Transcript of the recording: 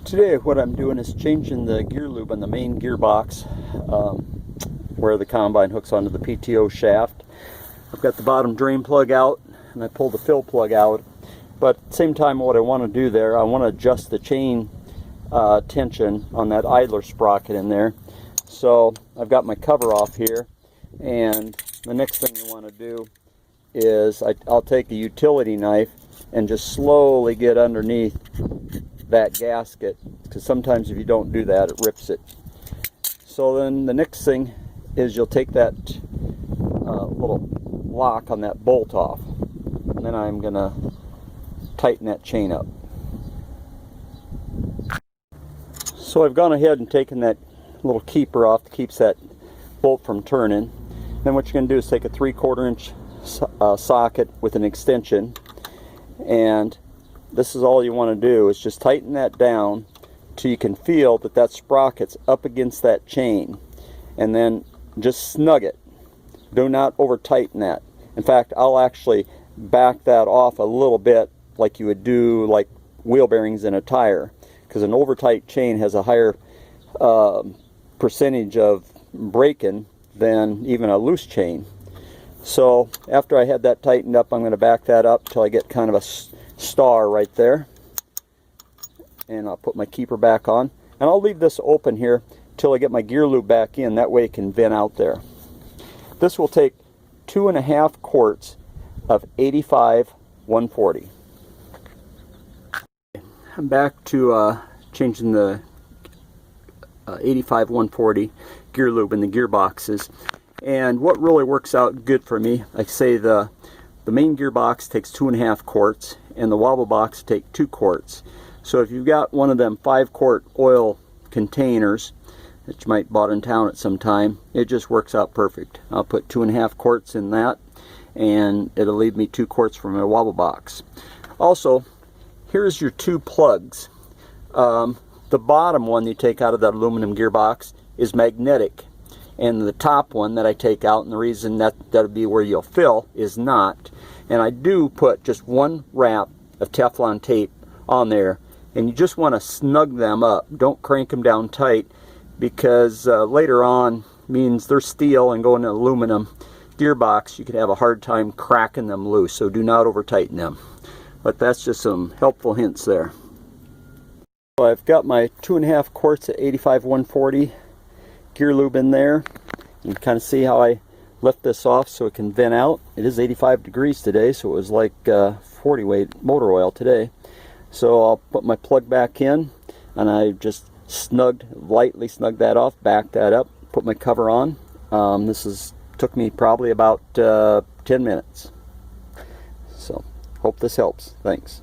Today what I'm doing is changing the gear lube on the main gearbox where the combine hooks onto the PTO shaft. I've got the bottom drain plug out and I pulled the fill plug out, but at the same time what I want to do there, I want to adjust the chain tension on that idler sprocket in there. So I've got my cover off here, and the next thing you want to do is I'll take a utility knife and just slowly get underneath that gasket, because sometimes if you don't do that, it rips it. So then the next thing is you'll take that little lock on that bolt off, and then I'm gonna tighten that chain up. So I've gone ahead and taken that little keeper off that keeps that bolt from turning. Then what you're going to do is take a 3/4 inch socket with an extension, and this is all you want to do is just tighten that down till you can feel that that sprocket's up against that chain, and then just snug it. Do not over tighten that. In fact, I'll actually back that off a little bit like you would do like wheel bearings in a tire, because an over tight chain has a higher percentage of breaking than even a loose chain. So after I had that tightened up, I'm going to back that up till I get kind of a star right there, and I'll put my keeper back on, and I'll leave this open here till I get my gear lube back in. That way it can vent out there. This will take 2.5 quarts of 85-140. I'm back to changing the 85-140 gear lube in the gearboxes, and what really works out good for me, like say the main gearbox takes 2.5 quarts and the wobble box take 2 quarts. So if you've got one of them 5-quart oil containers that you might bought in town at some time, it just works out perfect. I'll put 2.5 quarts in that, and it'll leave me 2 quarts for my wobble box. Also, here's your 2 plugs. The bottom one you take out of that aluminum gearbox is magnetic, and the top one that I take out, and the reason that'll be where you'll fill, is not. And I do put just 1 wrap of Teflon tape on there, and you just want to snug them up. Don't crank them down tight, because later on means they're steel and going to aluminum gearbox, you could have a hard time cracking them loose. So do not over tighten them. But that's just some helpful hints there. So I've got my 2.5 quarts at 85-140 gear lube in there. You can kind of see how I lift this off so it can vent out. It is 85 degrees today, so it was like 40 weight motor oil today. So I'll put my plug back in, and I just lightly snugged that off, back that up, put my cover on. Took me probably about 10 minutes. So hope this helps. Thanks.